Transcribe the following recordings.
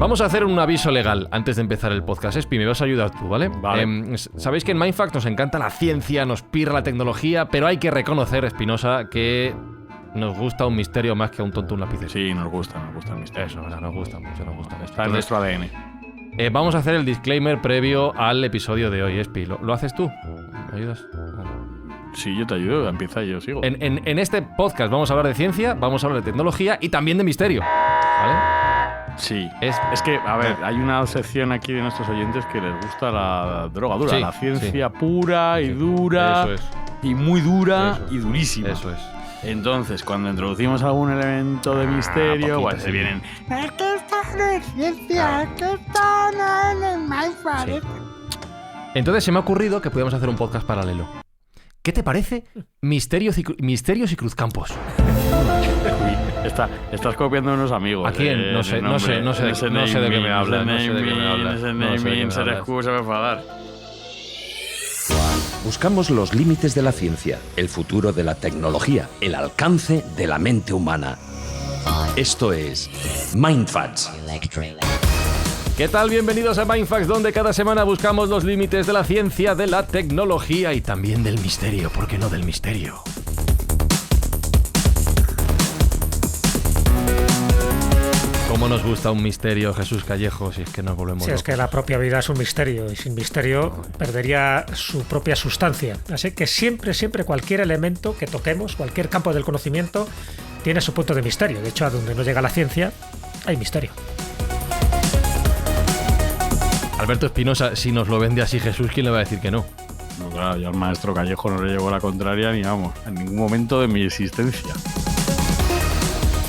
Vamos a hacer un aviso legal antes de empezar el podcast. Espi, me vas a ayudar tú, ¿vale? Vale. Sabéis que en Mindfact nos encanta la ciencia, nos pirra la tecnología, pero hay que reconocer, Espinosa, que nos gusta un misterio más que a un tonto un lapicero. Sí, nos gusta el misterio. Eso, ¿verdad? Nos gusta mucho. Está en nuestro ADN. Vamos a hacer el disclaimer previo al episodio de hoy, Espi. ¿Lo haces tú? ¿Me ayudas? Sí, yo te ayudo, empieza y yo sigo. En este podcast vamos a hablar de ciencia, vamos a hablar de tecnología y también de misterio, ¿vale? Sí. Es que, a ver, hay una sección aquí de nuestros oyentes que les gusta la droga dura, Sí, la ciencia pura y dura. Eso es. Y muy dura Eso es. y durísima. Eso es. Entonces, cuando introducimos algún elemento de misterio, poquito, pues sí. se vienen. Es que esto no es ciencia, es que esto no es Mindfact. Sí. Entonces se me ha ocurrido que podíamos hacer un podcast paralelo. ¿Qué te parece? Misterios y Cruzcampos. Uy, estás copiando a unos amigos. ¿A quién? No sé de qué me hablas. No sé de qué me hablas. Ese No sé de qué naming, me se hablas. excusa me enfadar. Buscamos los límites de la ciencia, el futuro de la tecnología, el alcance de la mente humana. Esto es Mindfacts. ¿Qué tal? Bienvenidos a Mindfacts, donde cada semana buscamos los límites de la ciencia, de la tecnología y también del misterio. ¿Por qué no del misterio? ¿Cómo nos gusta un misterio, Jesús Callejo, si es que nos volvemos Sí, es locos? que la propia vida es un misterio y sin misterio perdería su propia sustancia. Así que siempre cualquier elemento que toquemos, cualquier campo del conocimiento, tiene su punto de misterio. De hecho, a donde no llega la ciencia, hay misterio. Alberto Espinosa, si nos lo vende así Jesús, ¿quién le va a decir que no? No, claro, yo al maestro Callejo no le llevo la contraria ni vamos, en ningún momento de mi existencia.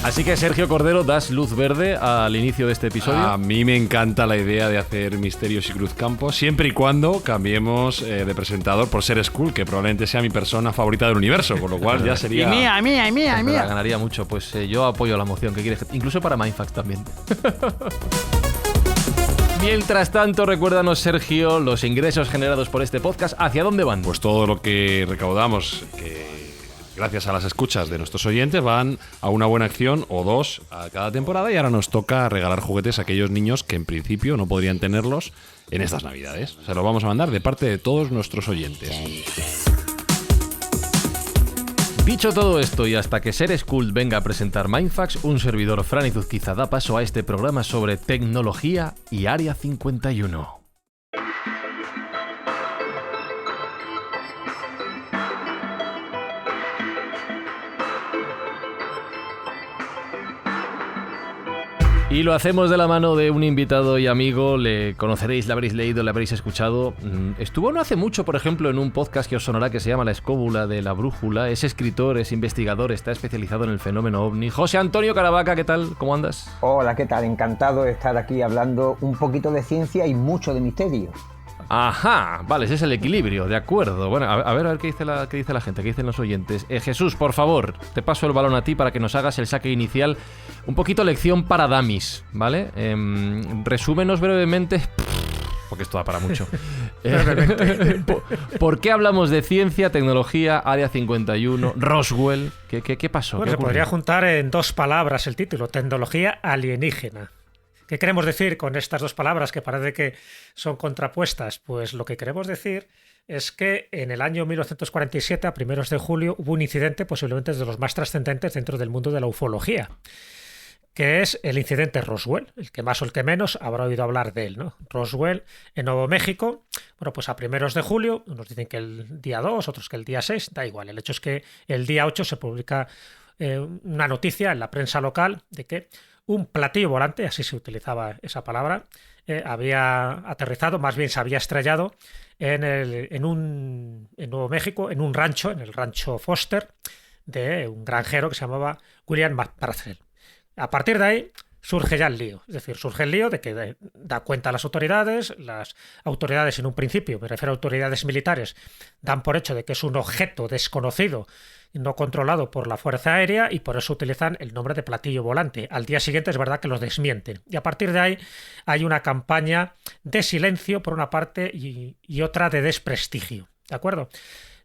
Así que, Sergio Cordero, das luz verde al inicio de este episodio. A mí me encanta la idea de hacer misterios y cruzcampos, siempre y cuando cambiemos de presentador por ser Skull, que probablemente sea mi persona favorita del universo, con lo cual ya sería... Y mía. Ganaría mucho. Pues yo apoyo la moción. ¿Qué quieres? Incluso para Mindfacts también. Mientras tanto, recuérdanos, Sergio, los ingresos generados por este podcast, ¿hacia dónde van? Pues todo lo que recaudamos, que gracias a las escuchas de nuestros oyentes, van a una buena acción o dos a cada temporada, y ahora nos toca regalar juguetes a aquellos niños que en principio no podrían tenerlos en estas navidades. Se los vamos a mandar de parte de todos nuestros oyentes. Dicho todo esto, y hasta que Ser Skull venga a presentar Mindfacts, un servidor Fran Izuzquiza da paso a este programa sobre tecnología y Área 51. Y lo hacemos de la mano de un invitado y amigo. Le conoceréis, le habréis leído, le habréis escuchado. Estuvo no hace mucho, por ejemplo, en un podcast que os sonará que se llama La Escóbula de la Brújula. Es escritor, es investigador, está especializado en el fenómeno ovni. José Antonio Caravaca, ¿qué tal? ¿Cómo andas? Hola, ¿qué tal? Encantado de estar aquí hablando un poquito de ciencia y mucho de misterio. Ajá, vale, ese es el equilibrio, de acuerdo. Bueno, a ver qué dice la gente, qué dicen los oyentes. Jesús, por favor, te paso el balón a ti para que nos hagas el saque inicial. Un poquito lección para damis, ¿vale? Resúmenos brevemente, porque esto da para mucho. ¿Por qué hablamos de ciencia, tecnología, Área 51, Roswell? ¿Qué pasó? Bueno, ¿Qué se podría ocurrió? juntar en dos palabras el título: tecnología alienígena. ¿Qué queremos decir con estas dos palabras que parece que son contrapuestas? Pues lo que queremos decir es que en el año 1947, a primeros de julio, hubo un incidente posiblemente de los más trascendentes dentro del mundo de la ufología, que es el incidente Roswell. El que más o el que menos habrá oído hablar de él, ¿no? Roswell, en Nuevo México. Bueno, pues a primeros de julio, unos dicen que el día 2, otros que el día 6, da igual. El hecho es que el día 8 se publica una noticia en la prensa local de que un platillo volante, así se utilizaba esa palabra, había aterrizado, más bien se había estrellado en Nuevo México, en un rancho, en el rancho Foster, de un granjero que se llamaba William McParcel. A partir de ahí surge ya el lío. Es decir, surge el lío de que da cuenta a las autoridades en un principio, me refiero a autoridades militares, dan por hecho de que es un objeto desconocido, no controlado por la Fuerza Aérea, y por eso utilizan el nombre de platillo volante. Al día siguiente es verdad que los desmienten. Y a partir de ahí hay una campaña de silencio por una parte y otra de desprestigio. ¿De acuerdo?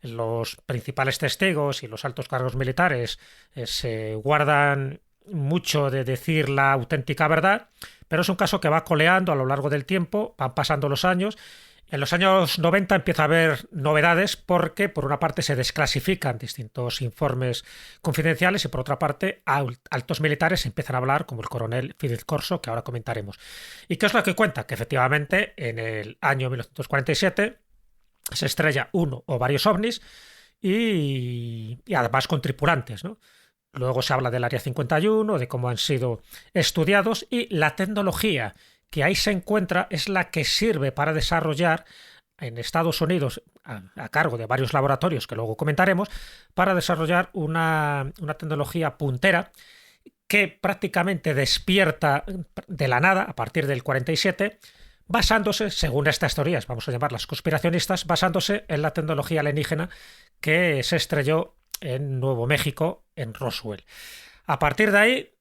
Los principales testigos y los altos cargos militares se guardan mucho de decir la auténtica verdad, pero es un caso que va coleando a lo largo del tiempo, van pasando los años. En los años 90 empieza a haber novedades porque, por una parte, se desclasifican distintos informes confidenciales y, por otra parte, altos militares empiezan a hablar, como el coronel Fidel Corso, que ahora comentaremos. ¿Y qué es lo que cuenta? Que, efectivamente, en el año 1947 se estrella uno o varios ovnis y además con tripulantes, ¿no? Luego se habla del Área 51, de cómo han sido estudiados y la tecnología que ahí se encuentra es la que sirve para desarrollar en Estados Unidos, a cargo de varios laboratorios que luego comentaremos, para desarrollar una tecnología puntera que prácticamente despierta de la nada a partir del 47, basándose, según estas teorías, vamos a llamarlas conspiracionistas, basándose en la tecnología alienígena que se estrelló en Nuevo México, en Roswell. A partir de ahí,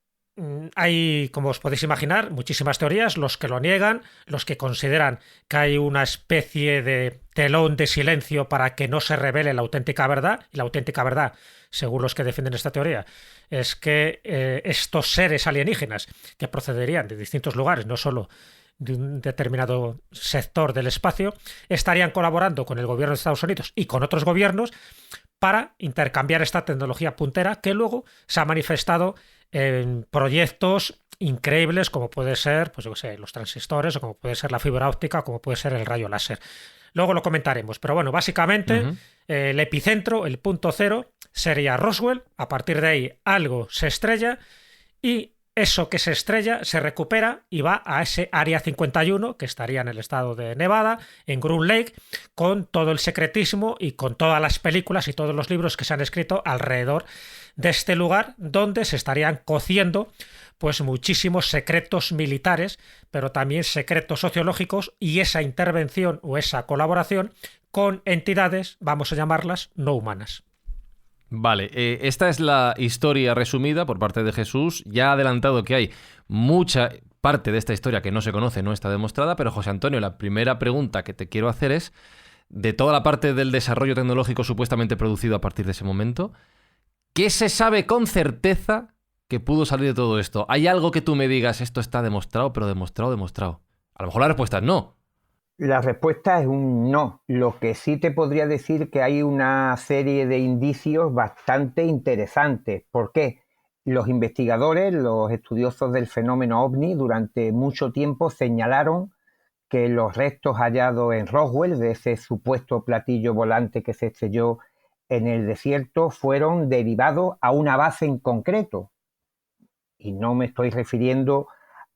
hay, como os podéis imaginar, muchísimas teorías, los que lo niegan, los que consideran que hay una especie de telón de silencio para que no se revele la auténtica verdad, y la auténtica verdad, según los que defienden esta teoría, es que estos seres alienígenas que procederían de distintos lugares, no solo de un determinado sector del espacio, estarían colaborando con el gobierno de Estados Unidos y con otros gobiernos para intercambiar esta tecnología puntera que luego se ha manifestado en proyectos increíbles como puede ser, pues yo qué sé, los transistores, o como puede ser la fibra óptica, o como puede ser el rayo láser. Luego lo comentaremos, pero bueno, básicamente el epicentro, el punto cero, sería Roswell. A partir de ahí algo se estrella y eso que se estrella se recupera y va a ese Área 51 que estaría en el estado de Nevada, en Groom Lake, con todo el secretismo y con todas las películas y todos los libros que se han escrito alrededor de este lugar, donde se estarían cociendo pues muchísimos secretos militares, pero también secretos sociológicos y esa intervención o esa colaboración con entidades, vamos a llamarlas, no humanas. Vale, esta es la historia resumida por parte de Jesús. Ya ha adelantado que hay mucha parte de esta historia que no se conoce, no está demostrada, pero José Antonio, la primera pregunta que te quiero hacer es, de toda la parte del desarrollo tecnológico supuestamente producido a partir de ese momento, ¿qué se sabe con certeza que pudo salir de todo esto? ¿Hay algo que tú me digas, esto está demostrado, pero demostrado? A lo mejor la respuesta es no. La respuesta es un no. Lo que sí te podría decir que hay una serie de indicios bastante interesantes. ¿Por qué? Los investigadores, los estudiosos del fenómeno OVNI, durante mucho tiempo señalaron que los restos hallados en Roswell, de ese supuesto platillo volante que se estrelló en el desierto, fueron derivados a una base en concreto. Y no me estoy refiriendo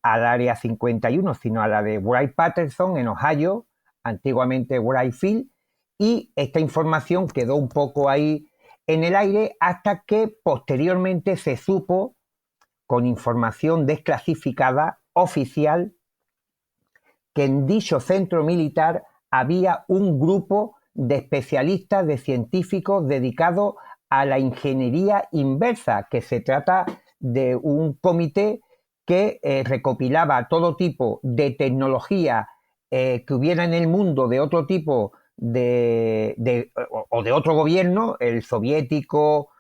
al Área 51, sino a la de Wright-Patterson en Ohio, antiguamente Wright Field, y esta información quedó un poco ahí en el aire hasta que posteriormente se supo, con información desclasificada oficial, que en dicho centro militar había un grupo de especialistas, de científicos dedicados a la ingeniería inversa, que se trata de un comité que recopilaba todo tipo de tecnología que hubiera en el mundo de otro tipo o de otro gobierno, el soviético,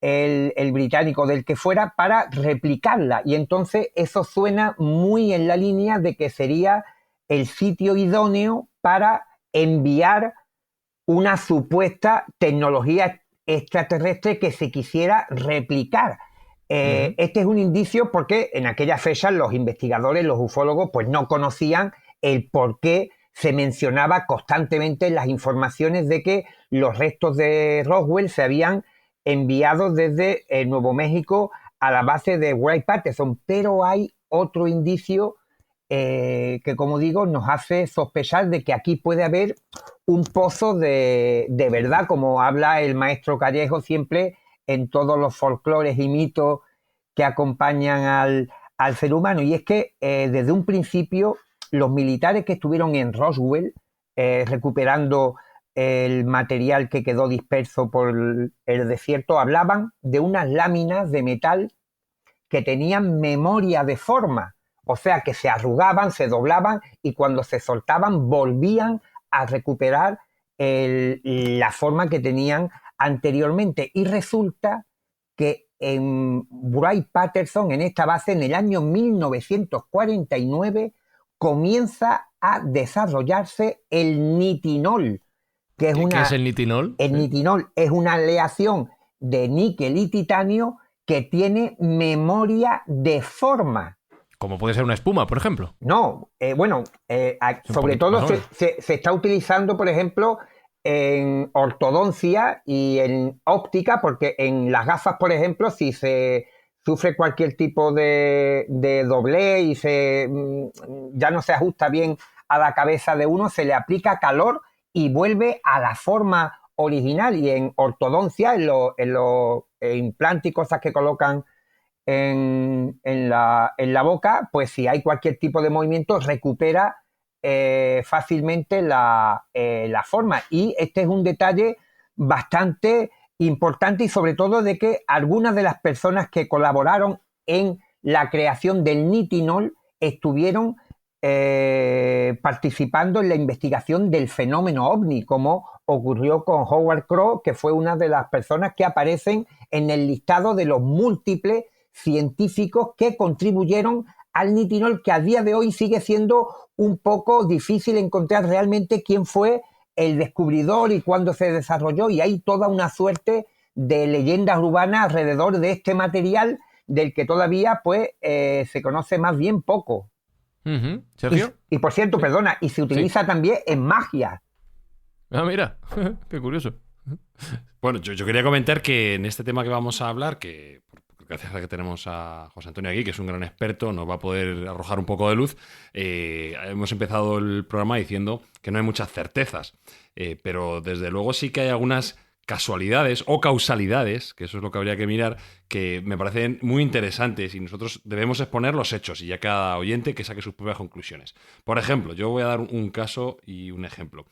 el británico, del que fuera, para replicarla. Y entonces eso suena muy en la línea de que sería el sitio idóneo para enviar una supuesta tecnología extraterrestre que se quisiera replicar. Este es un indicio porque en aquellas fechas los investigadores, los ufólogos, pues no conocían el por qué se mencionaba constantemente en las informaciones de que los restos de Roswell se habían enviado desde Nuevo México a la base de Wright-Patterson. Pero hay otro indicio que, como digo, nos hace sospechar de que aquí puede haber un pozo de verdad, como habla el maestro Callejo siempre en todos los folclores y mitos que acompañan al ser humano. Y es que desde un principio los militares que estuvieron en Roswell recuperando el material que quedó disperso por el desierto hablaban de unas láminas de metal que tenían memoria de forma, o sea que se arrugaban, se doblaban y cuando se soltaban volvían a recuperar la forma que tenían anteriormente. Y resulta que en Wright-Patterson, en esta base, en el año 1949, comienza a desarrollarse el nitinol. ¿Qué es el nitinol? El nitinol es una aleación de níquel y titanio que tiene memoria de forma. Como puede ser una espuma, por ejemplo. No, sobre todo se está utilizando, por ejemplo, en ortodoncia y en óptica, porque en las gafas, por ejemplo, si se sufre cualquier tipo de doblez y ya no se ajusta bien a la cabeza de uno, se le aplica calor y vuelve a la forma original. Y en ortodoncia, en los implantes y cosas que colocan en la boca, pues si hay cualquier tipo de movimiento, recupera fácilmente la forma. Y este es un detalle bastante importante, y sobre todo de que algunas de las personas que colaboraron en la creación del nitinol estuvieron participando en la investigación del fenómeno ovni, como ocurrió con Howard Crowe, que fue una de las personas que aparecen en el listado de los múltiples científicos que contribuyeron al nitinol, que a día de hoy sigue siendo un poco difícil encontrar realmente quién fue el descubridor y cuándo se desarrolló, y hay toda una suerte de leyendas urbanas alrededor de este material del que todavía pues se conoce más bien poco. ¿Sergio? Y por cierto, Sí. perdona, y se utiliza también en magia. Ah, mira, qué curioso. Bueno, yo quería comentar que en este tema que vamos a hablar, que gracias a que tenemos a José Antonio aquí, que es un gran experto, nos va a poder arrojar un poco de luz. Hemos empezado el programa diciendo que no hay muchas certezas, pero desde luego sí que hay algunas casualidades o causalidades, que eso es lo que habría que mirar, que me parecen muy interesantes, y nosotros debemos exponer los hechos y ya cada oyente que saque sus propias conclusiones. Por ejemplo, yo voy a dar un caso y un ejemplo.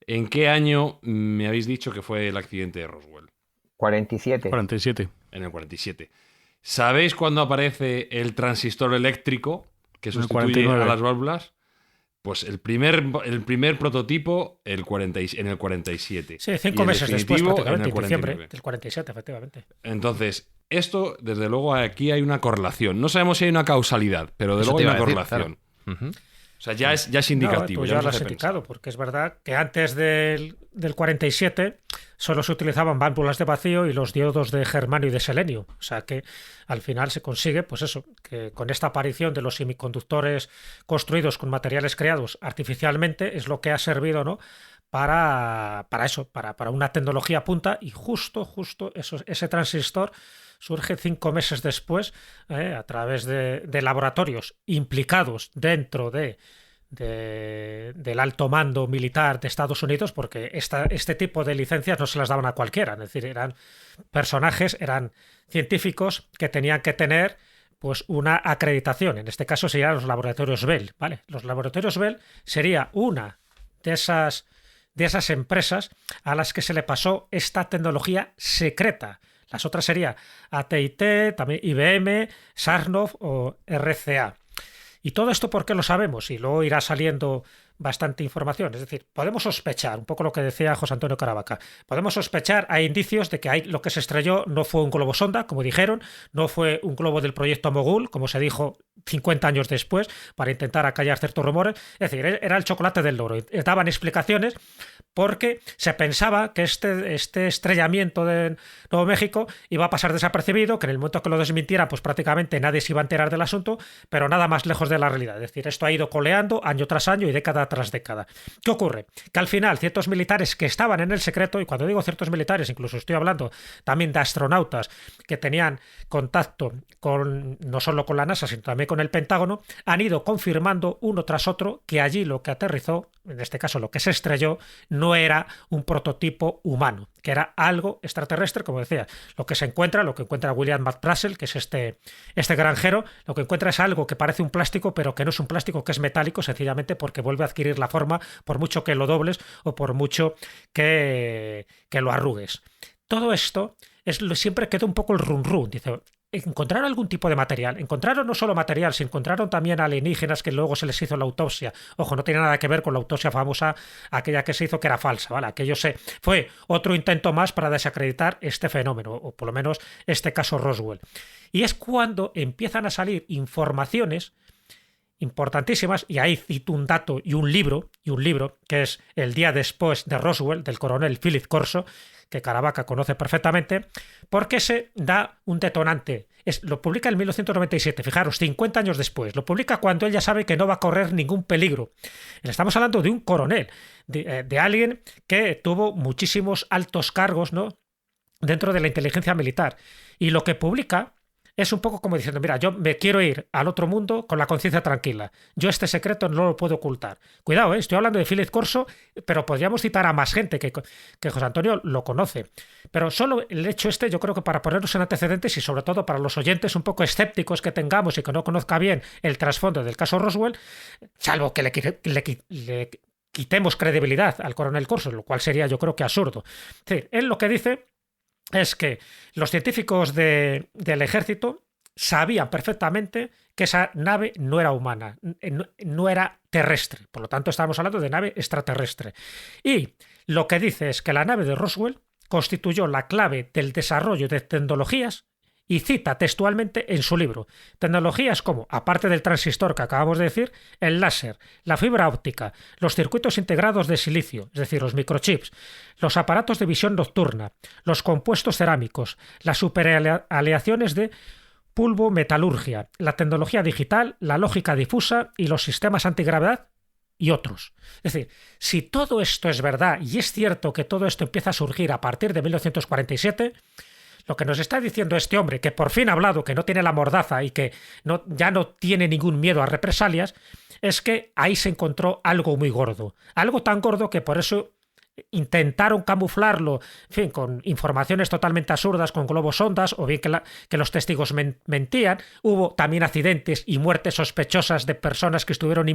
¿En qué año me habéis dicho que fue el accidente de Roswell? 47. 47. En el 47. ¿Sabéis cuándo aparece el transistor eléctrico que En el sustituye 49. a las válvulas? Pues el primer prototipo en el 47. Sí, Y 5 el meses después, definitivo prácticamente, en diciembre 49. del 47, efectivamente. Entonces, esto, desde luego, aquí hay una correlación. No sabemos si hay una causalidad, pero desde Eso luego hay te una iba a decir, correlación. claro. O sea, ya es indicativo. No, tú ya ya nos lo has hace indicado, pensar. porque es verdad que antes del 47 solo se utilizaban válvulas de vacío y los diodos de germanio y de selenio. O sea que al final se consigue, pues eso, que con esta aparición de los semiconductores construidos con materiales creados artificialmente es lo que ha servido, ¿no?, para eso, para una tecnología punta, y justo ese transistor surge 5 meses después, a través de laboratorios implicados dentro del alto mando militar de Estados Unidos, porque este tipo de licencias no se las daban a cualquiera, es decir, eran personajes, eran científicos que tenían que tener pues una acreditación. En este caso serían los laboratorios Bell, ¿vale? Los laboratorios Bell sería una de esas empresas a las que se le pasó esta tecnología secreta. Las otras serían AT&T, también IBM, Sarnoff o RCA. Y todo esto, ¿por qué lo sabemos? Y luego irá saliendo bastante información. Es decir, podemos sospechar, un poco lo que decía José Antonio Caravaca, podemos sospechar, hay indicios de que lo que se estrelló no fue un globo sonda, como dijeron, no fue un globo del proyecto Mogul, como se dijo 50 años después, para intentar acallar ciertos rumores. Es decir, era el chocolate del loro. Daban explicaciones porque se pensaba que este estrellamiento de Nuevo México iba a pasar desapercibido, que en el momento que lo desmintieran, pues prácticamente nadie se iba a enterar del asunto, pero nada más lejos de la realidad. Es decir, esto ha ido coleando año tras año y década tras década. ¿Qué ocurre? Que al final ciertos militares que estaban en el secreto, y cuando digo ciertos militares, incluso estoy hablando también de astronautas que tenían contacto no solo con la NASA, sino también con el Pentágono, han ido confirmando uno tras otro que allí lo que aterrizó, en este caso lo que se estrelló, no era un prototipo humano, que era algo extraterrestre, como decía. Lo que encuentra William McPrussell, que es este granjero, lo que encuentra es algo que parece un plástico, pero que no es un plástico, que es metálico, sencillamente porque vuelve a adquirir la forma por mucho que lo dobles o por mucho que lo arrugues. Todo esto siempre queda un poco el run run. Dice, encontraron algún tipo de material. Encontraron no solo material, se encontraron también alienígenas que luego se les hizo la autopsia. Ojo, no tiene nada que ver con la autopsia famosa, aquella que se hizo que era falsa, ¿vale? Aquello fue otro intento más para desacreditar este fenómeno, o por lo menos este caso Roswell. Y es cuando empiezan a salir informaciones importantísimas, y ahí cito un dato y un libro, que es El día después de Roswell, del coronel Philip Corso, que Caravaca conoce perfectamente, porque se da un detonante. Lo publica en 1997, fijaros, 50 años después. Lo publica cuando él ya sabe que no va a correr ningún peligro. Estamos hablando de un coronel, de alguien que tuvo muchísimos altos cargos, ¿no?, dentro de la inteligencia militar. Y lo que publica es un poco como diciendo, mira, yo me quiero ir al otro mundo con la conciencia tranquila. Yo este secreto no lo puedo ocultar. Cuidado, estoy hablando de Philip Corso, pero podríamos citar a más gente que José Antonio lo conoce. Pero solo el hecho yo creo que para ponernos en antecedentes y sobre todo para los oyentes un poco escépticos que tengamos y que no conozca bien el trasfondo del caso Roswell, salvo que le quitemos credibilidad al coronel Corso, lo cual sería yo creo que absurdo. Es decir, él lo que dice es que los científicos del ejército sabían perfectamente que esa nave no era humana, no era terrestre. Por lo tanto, estamos hablando de nave extraterrestre. Y lo que dice es que la nave de Roswell constituyó la clave del desarrollo de tecnologías, y cita textualmente en su libro, tecnologías como, aparte del transistor que acabamos de decir, el láser, la fibra óptica, los circuitos integrados de silicio, es decir, los microchips, los aparatos de visión nocturna, los compuestos cerámicos, las superaleaciones de pulvometalurgia, la tecnología digital, la lógica difusa y los sistemas antigravedad y otros. Es decir, si todo esto es verdad y es cierto que todo esto empieza a surgir a partir de 1947, lo que nos está diciendo este hombre, que por fin ha hablado, que no tiene la mordaza y que ya no tiene ningún miedo a represalias, es que ahí se encontró algo muy gordo. Algo tan gordo que por eso intentaron camuflarlo, en fin, con informaciones totalmente absurdas, con globos sondas, o bien que los testigos mentían. Hubo también accidentes y muertes sospechosas de personas que estuvieron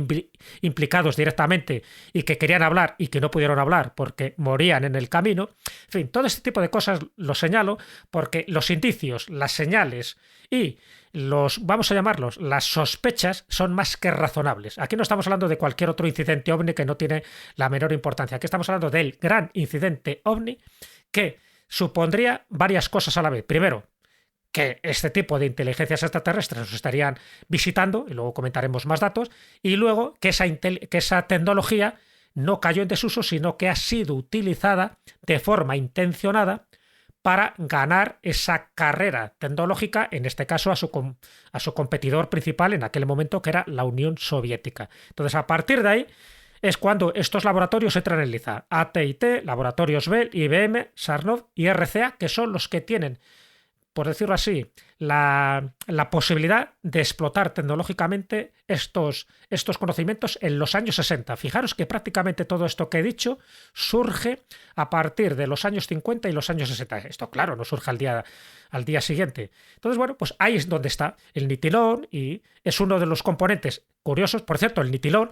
implicados directamente y que querían hablar y que no pudieron hablar porque morían en el camino. En fin, todo este tipo de cosas lo señalo porque los indicios, las señales y vamos a llamarlos, las sospechas son más que razonables. Aquí no estamos hablando de cualquier otro incidente ovni que no tiene la menor importancia. Aquí estamos hablando del gran incidente ovni que supondría varias cosas a la vez. Primero, que este tipo de inteligencias extraterrestres nos estarían visitando, y luego comentaremos más datos, y luego que esa tecnología no cayó en desuso, sino que ha sido utilizada de forma intencionada para ganar esa carrera tecnológica, en este caso a su competidor principal en aquel momento, que era la Unión Soviética. Entonces, a partir de ahí es cuando estos laboratorios entran en liza. AT&T, Laboratorios Bell, IBM, Sarnov y RCA, que son los que tienen, por decirlo así, la posibilidad de explotar tecnológicamente estos conocimientos en los años 60. Fijaros que prácticamente todo esto que he dicho surge a partir de los años 50 y los años 60. Esto, claro, no surge al día siguiente. Entonces, bueno, pues ahí es donde está el nitilón y es uno de los componentes curiosos. Por cierto, el nitilón,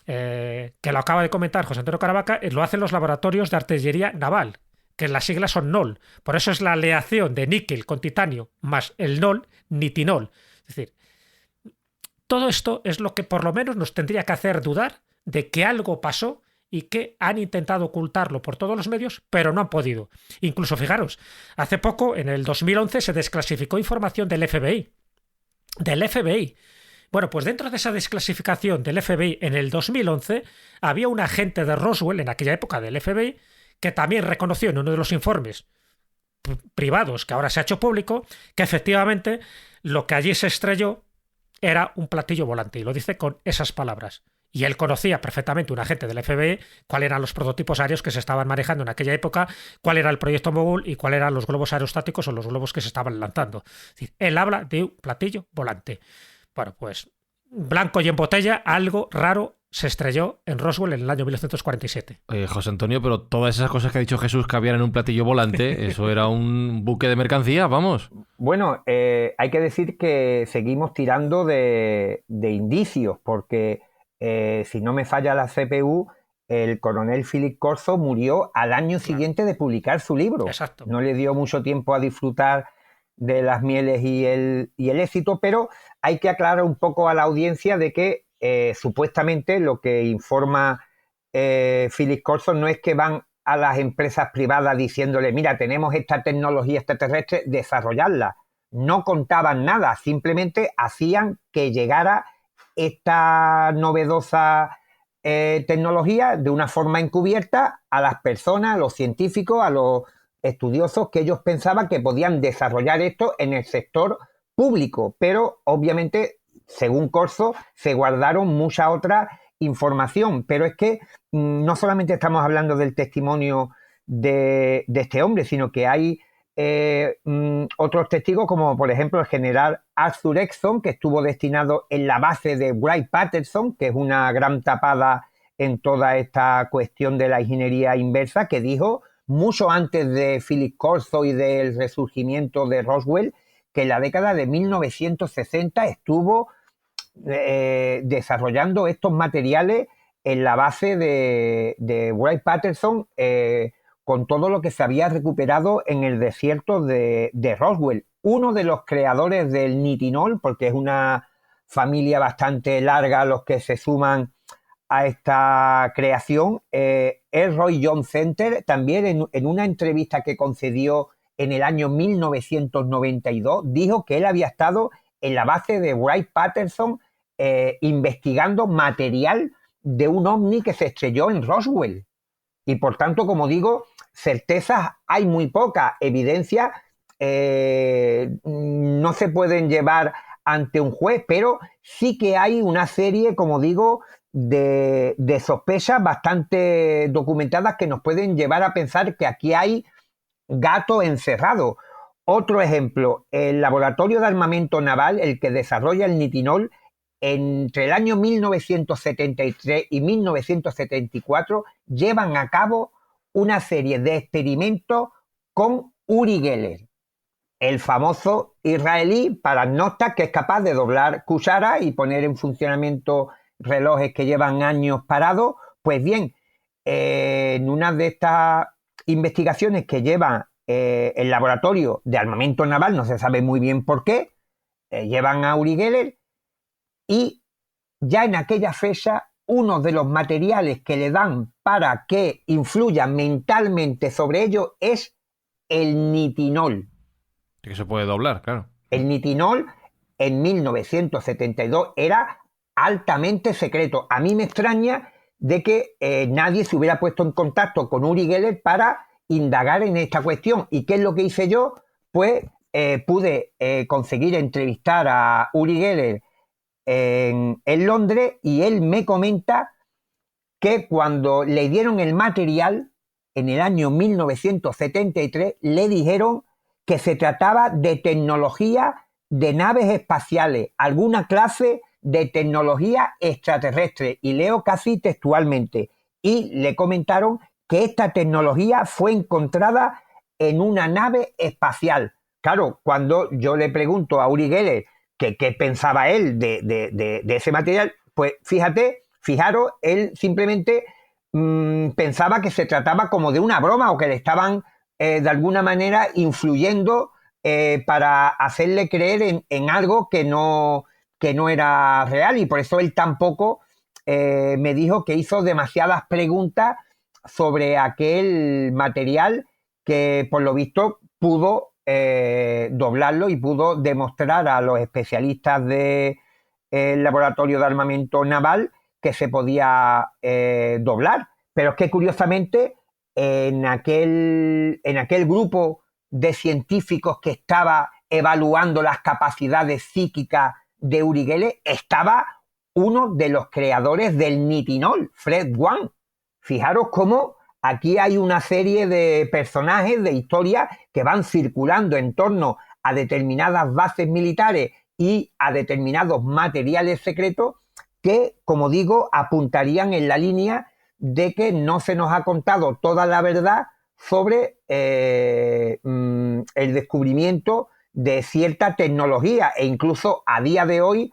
que lo acaba de comentar José Antonio Caravaca, lo hacen los laboratorios de artillería naval, que las siglas son NOL. Por eso es la aleación de níquel con titanio más el NOL, nitinol. Es decir, todo esto es lo que por lo menos nos tendría que hacer dudar de que algo pasó y que han intentado ocultarlo por todos los medios, pero no han podido. Incluso, fijaros, hace poco, en el 2011, se desclasificó información del FBI. Del FBI. Bueno, pues dentro de esa desclasificación del FBI en el 2011, había un agente de Roswell, en aquella época del FBI, que también reconoció en uno de los informes privados que ahora se ha hecho público, que efectivamente lo que allí se estrelló era un platillo volante, y lo dice con esas palabras. Y él conocía perfectamente, un agente del FBI, cuáles eran los prototipos aéreos que se estaban manejando en aquella época, cuál era el proyecto Mogul y cuáles eran los globos aerostáticos o los globos que se estaban lanzando. Es decir, él habla de un platillo volante. Bueno, pues blanco y en botella, algo raro se estrelló en Roswell en el año 1947. José Antonio, pero todas esas cosas que ha dicho Jesús que habían en un platillo volante, eso era un buque de mercancía, vamos. Bueno, hay que decir que seguimos tirando de indicios, porque si no me falla la CPU, el coronel Philip Corso murió al año siguiente de publicar su libro. Exacto. No le dio mucho tiempo a disfrutar de las mieles y el éxito, pero hay que aclarar un poco a la audiencia de que supuestamente lo que informa Philip Coulson no es que van a las empresas privadas diciéndole, mira, tenemos esta tecnología extraterrestre, desarrollarla. No contaban nada, simplemente hacían que llegara esta novedosa tecnología de una forma encubierta a las personas, a los científicos, a los estudiosos que ellos pensaban que podían desarrollar esto en el sector público, pero obviamente, según Corso, se guardaron mucha otra información, pero es que no solamente estamos hablando del testimonio de este hombre, sino que hay otros testigos, como por ejemplo el general Arthur Exon, que estuvo destinado en la base de Wright-Patterson, que es una gran tapada en toda esta cuestión de la ingeniería inversa, que dijo mucho antes de Philip Corso y del resurgimiento de Roswell, que en la década de 1960 estuvo desarrollando estos materiales en la base de Wright-Patterson, con todo lo que se había recuperado en el desierto de Roswell. Uno de los creadores del nitinol, porque es una familia bastante larga los que se suman a esta creación, es Roy John Center, también en una entrevista que concedió en el año 1992, dijo que él había estado en la base de Wright-Patterson investigando material de un ovni que se estrelló en Roswell. Y por tanto, como digo, certezas hay muy poca, evidencia no se pueden llevar ante un juez, pero sí que hay una serie, como digo, de sospechas bastante documentadas que nos pueden llevar a pensar que aquí hay gato encerrado. Otro ejemplo, el laboratorio de armamento naval, el que desarrolla el nitinol, entre el año 1973 y 1974 llevan a cabo una serie de experimentos con Uri Geller, el famoso israelí paragnostas que es capaz de doblar cuchara y poner en funcionamiento relojes que llevan años parados. Pues bien, en una de estas investigaciones que lleva el laboratorio de armamento naval, no se sabe muy bien por qué, llevan a Uri Geller, y ya en aquella fecha uno de los materiales que le dan para que influya mentalmente sobre ello es el nitinol. Que se puede doblar, claro. El nitinol en 1972 era altamente secreto. A mí me extraña de que nadie se hubiera puesto en contacto con Uri Geller para indagar en esta cuestión. ¿Y qué es lo que hice yo? Pues pude conseguir entrevistar a Uri Geller en Londres, y él me comenta que cuando le dieron el material en el año 1973 le dijeron que se trataba de tecnología de naves espaciales, alguna clase de tecnología extraterrestre, y leo casi textualmente, y le comentaron que esta tecnología fue encontrada en una nave espacial. Claro, cuando yo le pregunto a Uri Geller qué pensaba él de ese material, pues fijaros, él simplemente pensaba que se trataba como de una broma, o que le estaban de alguna manera influyendo para hacerle creer en algo que no era real, y por eso él tampoco me dijo que hizo demasiadas preguntas sobre aquel material que por lo visto pudo doblarlo y pudo demostrar a los especialistas del laboratorio de armamento naval que se podía doblar. Pero es que curiosamente en aquel grupo de científicos que estaba evaluando las capacidades psíquicas de Uri Geller estaba uno de los creadores del nitinol, Fred Wang. Fijaros cómo aquí hay una serie de personajes, de historias que van circulando en torno a determinadas bases militares y a determinados materiales secretos que, como digo, apuntarían en la línea de que no se nos ha contado toda la verdad sobre el descubrimiento de cierta tecnología, e incluso a día de hoy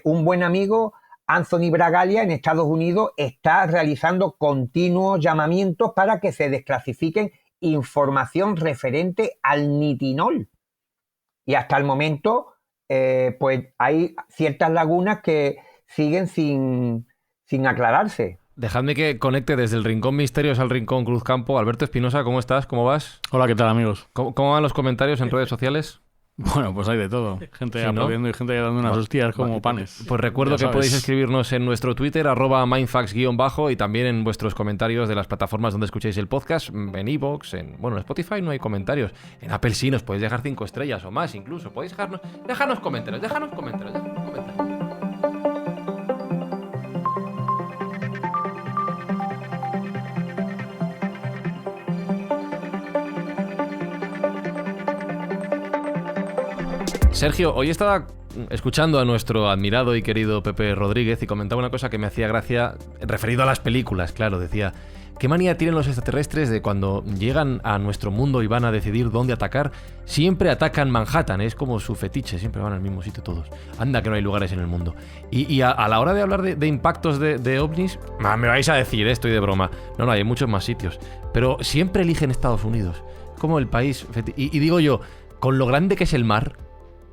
un buen amigo, Anthony Bragalia, en Estados Unidos, está realizando continuos llamamientos para que se desclasifiquen información referente al nitinol. Y hasta el momento, pues hay ciertas lagunas que siguen sin aclararse. Dejadme que conecte desde el Rincón Misterios al Rincón Cruzcampo. Alberto Espinosa, ¿cómo estás? ¿Cómo vas? Hola, ¿qué tal, amigos? ¿Cómo van los comentarios en redes sociales? Bueno, pues hay de todo. Gente Sí, ¿no? aplaudiendo y gente dando unas hostias como panes. Pues recuerdo Ya que sabes. podéis escribirnos en nuestro Twitter, @mindfax_, y también en vuestros comentarios de las plataformas donde escuchéis el podcast, en iVoox, en Spotify no hay comentarios. En Apple sí nos podéis dejar 5 estrellas o más incluso. Podéis dejarnos comentarios. Sergio, hoy estaba escuchando a nuestro admirado y querido Pepe Rodríguez y comentaba una cosa que me hacía gracia, referido a las películas, claro, decía, ¿qué manía tienen los extraterrestres de cuando llegan a nuestro mundo y van a decidir dónde atacar? Siempre atacan Manhattan, es como su fetiche, siempre van al mismo sitio todos. Anda que no hay lugares en el mundo. Y a la hora de hablar de impactos de ovnis, me vais a decir, estoy de broma, no, hay muchos más sitios, pero siempre eligen Estados Unidos, como el país y digo yo, con lo grande que es el mar,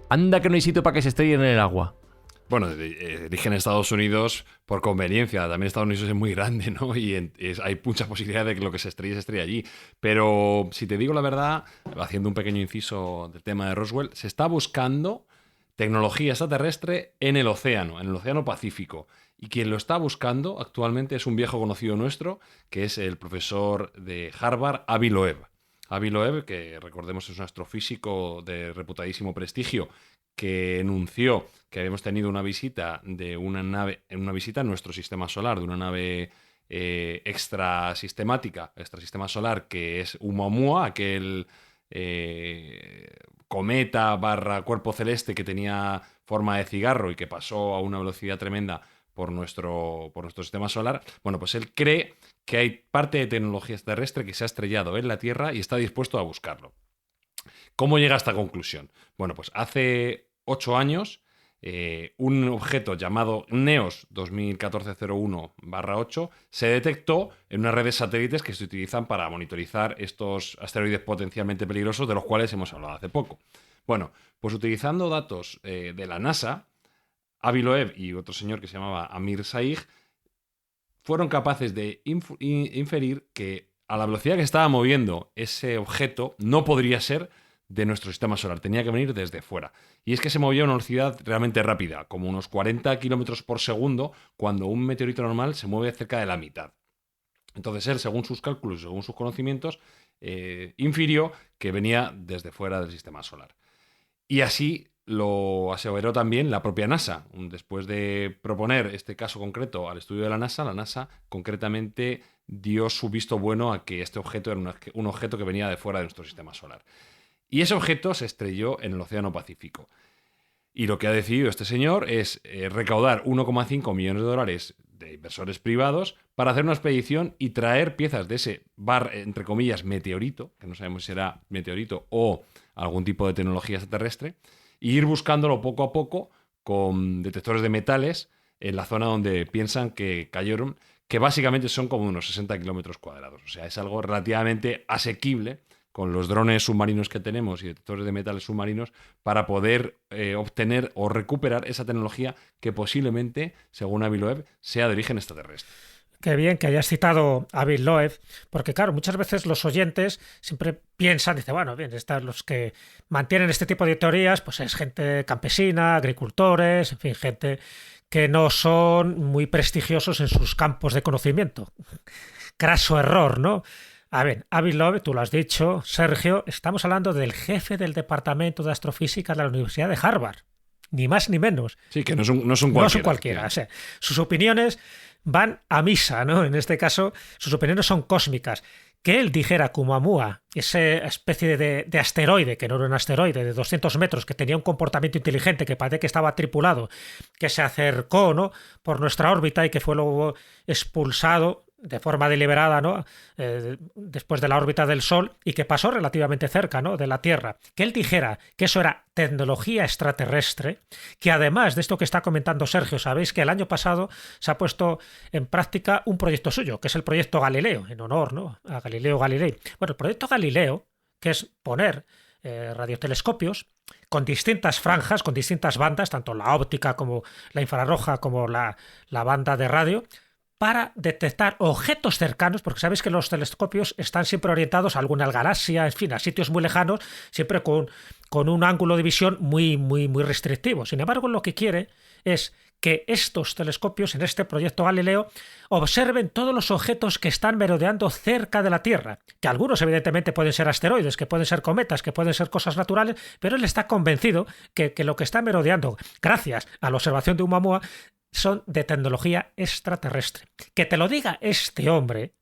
anda que no hay sitio para que se estrellen en el agua. Bueno, eligen Estados Unidos por conveniencia. También Estados Unidos es muy grande, ¿no? Y hay mucha posibilidad de que lo que se estrelle allí. Pero si te digo la verdad, haciendo un pequeño inciso del tema de Roswell, se está buscando tecnología extraterrestre en el Océano Pacífico. Y quien lo está buscando actualmente es un viejo conocido nuestro, que es el profesor de Harvard, Avi Loeb. Avi Loeb, que recordemos es un astrofísico de reputadísimo prestigio, que enunció que habíamos tenido una visita de una nave, una visita en nuestro sistema solar, de una nave extrasistema solar, que es Oumuamua, aquel cometa / cuerpo celeste que tenía forma de cigarro y que pasó a una velocidad tremenda por nuestro sistema solar. Bueno, pues él cree que hay parte de tecnología terrestre que se ha estrellado en la Tierra y está dispuesto a buscarlo. ¿Cómo llega a esta conclusión? Bueno, pues hace 8 años, un objeto llamado NEOS 2014-01/8 se detectó en una red de satélites que se utilizan para monitorizar estos asteroides potencialmente peligrosos, de los cuales hemos hablado hace poco. Bueno, pues utilizando datos de la NASA, Avi Loeb y otro señor que se llamaba Amir Saig fueron capaces de inferir que a la velocidad que estaba moviendo ese objeto no podría ser de nuestro sistema solar, tenía que venir desde fuera. Y es que se movía a una velocidad realmente rápida, como unos 40 kilómetros por segundo, cuando un meteorito normal se mueve cerca de la mitad. Entonces él, según sus cálculos, según sus conocimientos, infirió que venía desde fuera del sistema solar. Y así lo aseveró también la propia NASA. Después de proponer este caso concreto al estudio de la NASA concretamente dio su visto bueno a que este objeto era un objeto que venía de fuera de nuestro sistema solar. Y ese objeto se estrelló en el Océano Pacífico. Y lo que ha decidido este señor es recaudar 1,5 millones de dólares de inversores privados para hacer una expedición y traer piezas de ese entre comillas, meteorito, que no sabemos si será meteorito o algún tipo de tecnología extraterrestre, e ir buscándolo poco a poco con detectores de metales en la zona donde piensan que cayeron, que básicamente son como unos 60 kilómetros cuadrados. O sea, es algo relativamente asequible con los drones submarinos que tenemos y detectores de metales submarinos para poder obtener o recuperar esa tecnología que posiblemente, según Avi Loeb, sea de origen extraterrestre. Qué bien que hayas citado a Avi Loeb, porque claro, muchas veces los oyentes siempre piensan, dicen, bueno, bien, están los que mantienen este tipo de teorías, pues es gente campesina, agricultores, en fin, gente que no son muy prestigiosos en sus campos de conocimiento. Craso error, ¿no? A ver, Avi Loeb, tú lo has dicho, Sergio, estamos hablando del jefe del Departamento de Astrofísica de la Universidad de Harvard. Ni más ni menos. Sí, que no son cualquiera. No son cualquiera. O sea, sus opiniones van a misa, ¿no? En este caso, sus opiniones son cósmicas. Que él dijera que Oumuamua, esa especie de asteroide, que no era un asteroide, de 200 metros, que tenía un comportamiento inteligente, que parece que estaba tripulado, que se acercó, ¿no?, por nuestra órbita y que fue luego expulsado de forma deliberada, ¿no?, después de la órbita del Sol, y que pasó relativamente cerca, ¿no?, de la Tierra. Que él dijera que eso era tecnología extraterrestre, que además de esto que está comentando Sergio, sabéis que el año pasado se ha puesto en práctica un proyecto suyo, que es el proyecto Galileo, en honor, ¿no?, a Galileo Galilei. Bueno, el proyecto Galileo, que es poner radiotelescopios con distintas franjas, con distintas bandas, tanto la óptica como la infrarroja, como la banda de radio, para detectar objetos cercanos, porque sabéis que los telescopios están siempre orientados a alguna galaxia, en fin, a sitios muy lejanos, siempre con un ángulo de visión muy, muy, muy restrictivo. Sin embargo, lo que quiere es que estos telescopios, en este proyecto Galileo, observen todos los objetos que están merodeando cerca de la Tierra, que algunos evidentemente pueden ser asteroides, que pueden ser cometas, que pueden ser cosas naturales, pero él está convencido que lo que está merodeando, gracias a la observación de Oumuamua, son de tecnología extraterrestre. Que te lo diga este hombre,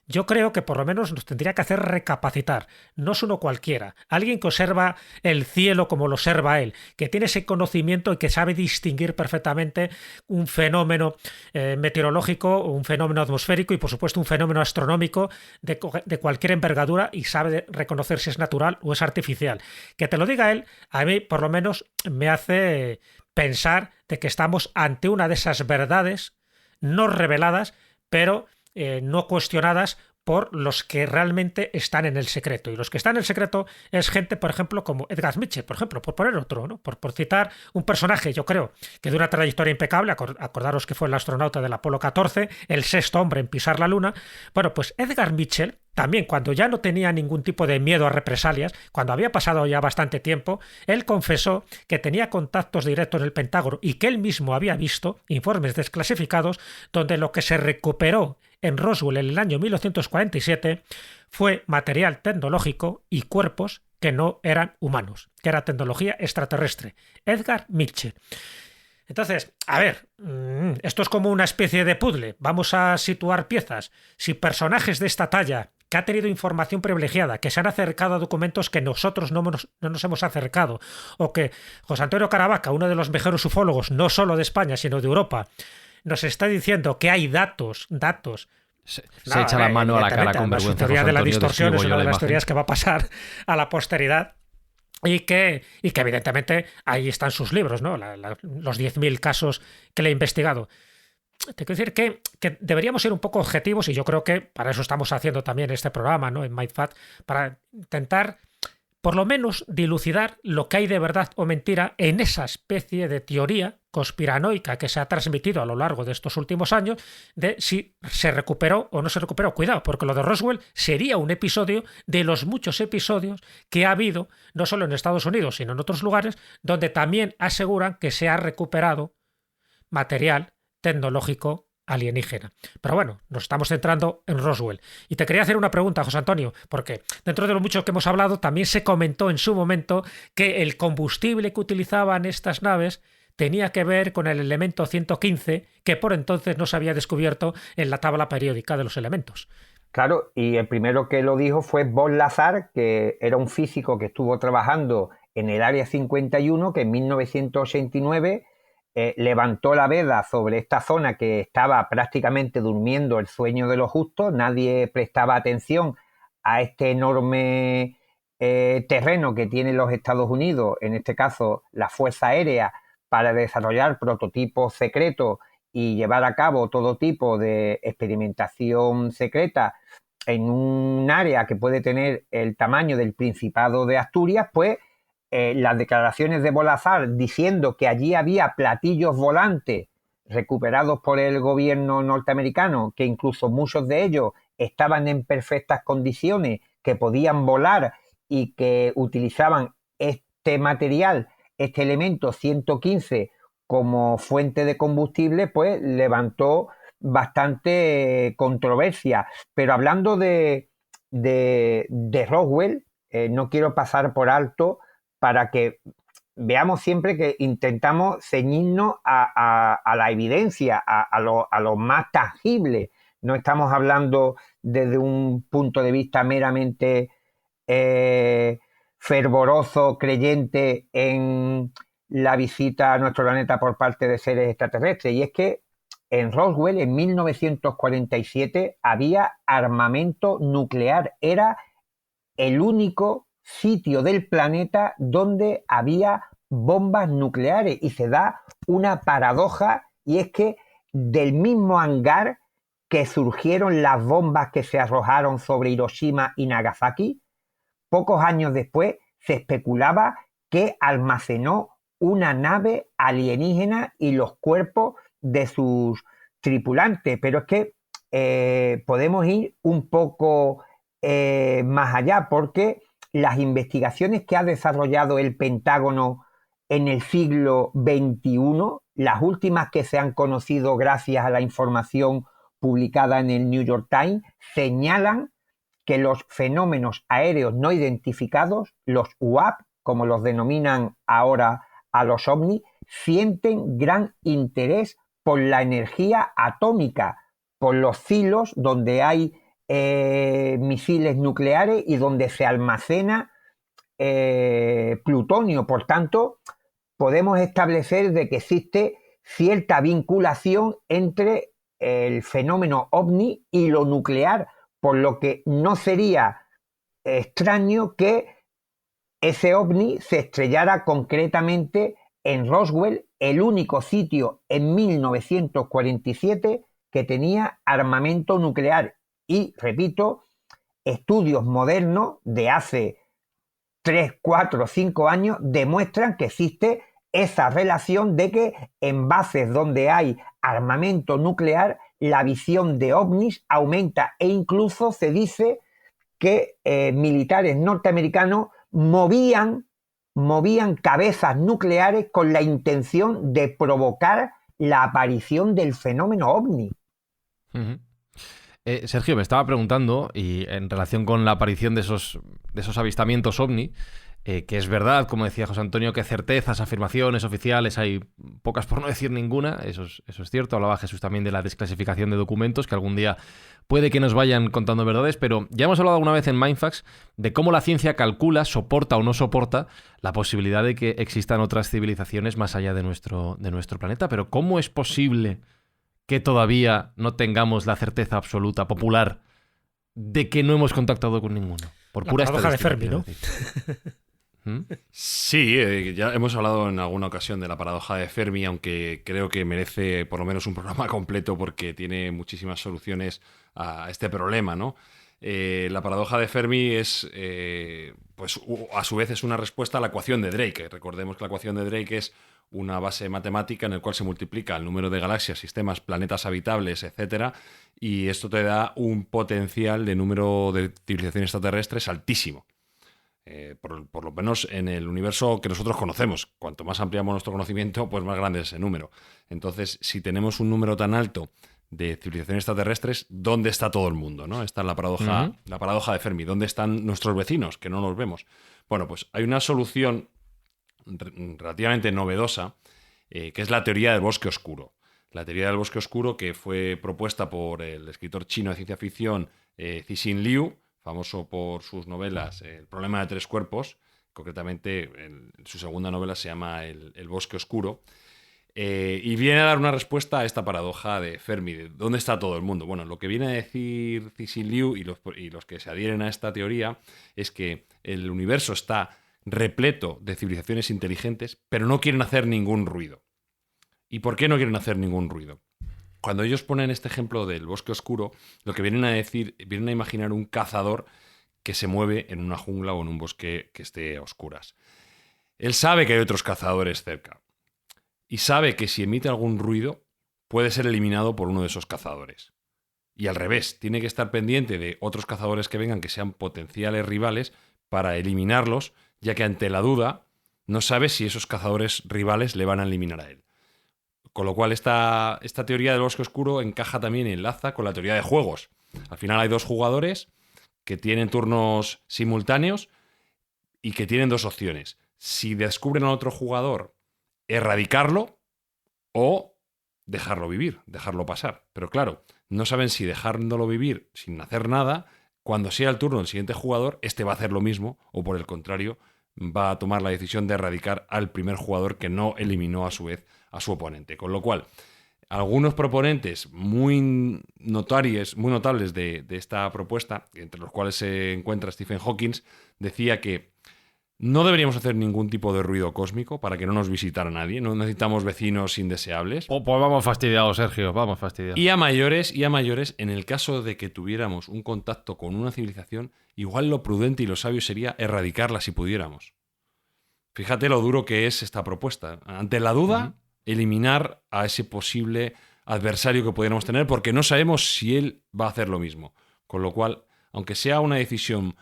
yo creo que por lo menos nos tendría que hacer recapacitar. No es uno cualquiera. Alguien que observa el cielo como lo observa él, que tiene ese conocimiento y que sabe distinguir perfectamente un fenómeno meteorológico, un fenómeno atmosférico y por supuesto un fenómeno astronómico de cualquier envergadura y sabe reconocer si es natural o es artificial. Que te lo diga él, a mí por lo menos me hace pensar de que estamos ante una de esas verdades no reveladas, pero no cuestionadas por los que realmente están en el secreto. Y los que están en el secreto es gente, por ejemplo, como Edgar Mitchell, por ejemplo, por poner otro, ¿no? Por citar un personaje, yo creo, que de una trayectoria impecable, acordaros que fue el astronauta del Apolo 14, el sexto hombre en pisar la Luna. Bueno, pues Edgar Mitchell, también cuando ya no tenía ningún tipo de miedo a represalias, cuando había pasado ya bastante tiempo, él confesó que tenía contactos directos en el Pentágono y que él mismo había visto informes desclasificados donde lo que se recuperó en Roswell en el año 1947 fue material tecnológico y cuerpos que no eran humanos, que era tecnología extraterrestre. Edgar Mitchell. Entonces, a ver, esto es como una especie de puzzle. Vamos a situar piezas. Si personajes de esta talla, que ha tenido información privilegiada, que se han acercado a documentos que nosotros no nos hemos acercado, o que José Antonio Caravaca, uno de los mejores ufólogos, no solo de España, sino de Europa, nos está diciendo que hay datos. Se echa la mano a la cara con vergüenza. La teoría de la distorsión es una de las teorías que va a pasar a la posteridad. Y que evidentemente ahí están sus libros, ¿no? Los 10.000 casos que le he investigado. Te quiero decir que deberíamos ser un poco objetivos y yo creo que para eso estamos haciendo también este programa, ¿no? En MindFat, para intentar por lo menos dilucidar lo que hay de verdad o mentira en esa especie de teoría conspiranoica que se ha transmitido a lo largo de estos últimos años de si se recuperó o no se recuperó. Cuidado, porque lo de Roswell sería un episodio de los muchos episodios que ha habido, no solo en Estados Unidos, sino en otros lugares, donde también aseguran que se ha recuperado material tecnológico alienígena. Pero bueno, nos estamos centrando en Roswell. Y te quería hacer una pregunta, José Antonio, porque dentro de lo mucho que hemos hablado, también se comentó en su momento que el combustible que utilizaban estas naves tenía que ver con el elemento 115, que por entonces no se había descubierto en la tabla periódica de los elementos. Claro, y el primero que lo dijo fue Bob Lazar, que era un físico que estuvo trabajando en el Área 51, que en 1989 levantó la veda sobre esta zona que estaba prácticamente durmiendo el sueño de los justos. Nadie prestaba atención a este enorme terreno que tienen los Estados Unidos, en este caso la Fuerza Aérea, para desarrollar prototipos secretos y llevar a cabo todo tipo de experimentación secreta en un área que puede tener el tamaño del Principado de Asturias. Pues las declaraciones de Bolazar diciendo que allí había platillos volantes recuperados por el gobierno norteamericano, que incluso muchos de ellos estaban en perfectas condiciones, que podían volar y que utilizaban este material, este elemento 115 como fuente de combustible, pues levantó bastante controversia. Pero hablando de Roswell, no quiero pasar por alto para que veamos siempre que intentamos ceñirnos a la evidencia, a lo más tangible. No estamos hablando desde un punto de vista meramente fervoroso, creyente en la visita a nuestro planeta por parte de seres extraterrestres. Y es que en Roswell, en 1947, había armamento nuclear. Era el único sitio del planeta donde había bombas nucleares, y se da una paradoja, y es que del mismo hangar que surgieron las bombas que se arrojaron sobre Hiroshima y Nagasaki, pocos años después se especulaba que almacenó una nave alienígena y los cuerpos de sus tripulantes. Pero es que podemos ir un poco más allá, porque las investigaciones que ha desarrollado el Pentágono en el siglo XXI, las últimas que se han conocido gracias a la información publicada en el New York Times, señalan que los fenómenos aéreos no identificados, los UAP, como los denominan ahora a los ovnis, sienten gran interés por la energía atómica, por los silos donde hay misiles nucleares y donde se almacena plutonio. Por tanto, podemos establecer de que existe cierta vinculación entre el fenómeno ovni y lo nuclear, por lo que no sería extraño que ese ovni se estrellara concretamente en Roswell, el único sitio en 1947 que tenía armamento nuclear. Y, repito, estudios modernos de hace 3, 4, 5 años demuestran que existe esa relación de que en bases donde hay armamento nuclear la visión de ovnis aumenta, e incluso se dice que militares norteamericanos movían cabezas nucleares con la intención de provocar la aparición del fenómeno ovni. Uh-huh. Sergio, me estaba preguntando, y en relación con la aparición de esos avistamientos ovni, que es verdad, como decía José Antonio, que certezas, afirmaciones oficiales hay pocas, por no decir ninguna, eso es cierto. Hablaba Jesús también de la desclasificación de documentos, que algún día puede que nos vayan contando verdades, pero ya hemos hablado alguna vez en Mindfax de cómo la ciencia calcula, soporta o no soporta la posibilidad de que existan otras civilizaciones más allá de nuestro planeta. Pero ¿cómo es posible que todavía no tengamos la certeza absoluta, popular, de que no hemos contactado con ninguno? Por pura paradoja de estadística, Fermi, ¿no? Sí, ya hemos hablado en alguna ocasión de la paradoja de Fermi, aunque creo que merece por lo menos un programa completo porque tiene muchísimas soluciones a este problema, ¿no? La paradoja de Fermi es, pues a su vez es una respuesta a la ecuación de Drake. Recordemos que la ecuación de Drake es una base matemática en la cual se multiplica el número de galaxias, sistemas, planetas habitables, etcétera, y esto te da un potencial de número de civilizaciones extraterrestres altísimo. Por lo menos en el universo que nosotros conocemos. Cuanto más ampliamos nuestro conocimiento, pues más grande es ese número. Entonces, si tenemos un número tan alto de civilizaciones extraterrestres, ¿dónde está todo el mundo, ¿no? Esta es la paradoja de Fermi. ¿Dónde están nuestros vecinos, que no los vemos? Bueno, pues hay una solución relativamente novedosa, que es la teoría del bosque oscuro. La teoría del bosque oscuro, que fue propuesta por el escritor chino de ciencia ficción Cixin Liu, famoso por sus novelas El problema de tres cuerpos. Concretamente, su segunda novela se llama El bosque oscuro. Y viene a dar una respuesta a esta paradoja de Fermi, de ¿dónde está todo el mundo? Bueno, lo que viene a decir Cixin Liu y los que se adhieren a esta teoría es que el universo está repleto de civilizaciones inteligentes, pero no quieren hacer ningún ruido. ¿Y por qué no quieren hacer ningún ruido? Cuando ellos ponen este ejemplo del bosque oscuro, lo que vienen a imaginar un cazador que se mueve en una jungla o en un bosque que esté a oscuras. Él sabe que hay otros cazadores cerca y sabe que si emite algún ruido puede ser eliminado por uno de esos cazadores. Y al revés, tiene que estar pendiente de otros cazadores que vengan que sean potenciales rivales para eliminarlos, ya que ante la duda no sabe si esos cazadores rivales le van a eliminar a él. Con lo cual esta teoría del bosque oscuro encaja también y enlaza con la teoría de juegos. Al final hay dos jugadores que tienen turnos simultáneos y que tienen dos opciones. Si descubren a otro jugador, erradicarlo o dejarlo vivir, dejarlo pasar. Pero claro, no saben si dejándolo vivir sin hacer nada, cuando sea el turno del siguiente jugador, este va a hacer lo mismo o por el contrario va a tomar la decisión de erradicar al primer jugador que no eliminó a su vez a su oponente. Con lo cual, algunos proponentes muy notables de esta propuesta, entre los cuales se encuentra Stephen Hawking, decía que no deberíamos hacer ningún tipo de ruido cósmico para que no nos visitara nadie. No necesitamos vecinos indeseables. Pues vamos fastidiados, Sergio, vamos fastidiados. Y a mayores, en el caso de que tuviéramos un contacto con una civilización, igual lo prudente y lo sabio sería erradicarla si pudiéramos. Fíjate lo duro que es esta propuesta. Ante la duda, eliminar a ese posible adversario que pudiéramos tener, porque no sabemos si él va a hacer lo mismo. Con lo cual, aunque sea una decisión